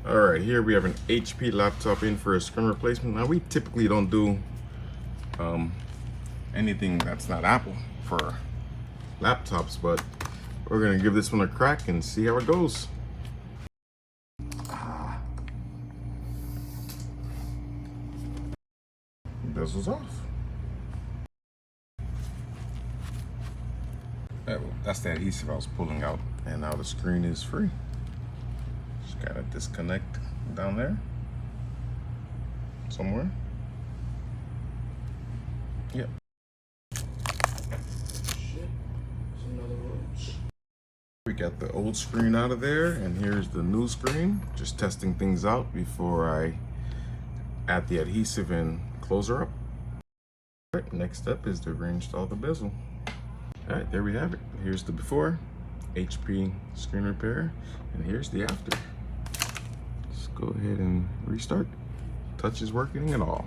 All right, here we have an HP laptop in for a screen replacement. Now we typically don't do anything that's not Apple for laptops, but we're gonna give this one a crack and see how it goes. Bezel's off. That's the adhesive I was pulling out, and now the screen is free. Just gotta disconnect down there somewhere. Yep. We got the old screen out of there, and here's the new screen. Just testing things out before I add the adhesive and close her up. All right, next step is to reinstall the bezel. All right, there we have it. Here's the before, HP screen repair, and here's the after. Let's go ahead and restart. Touch is working at all.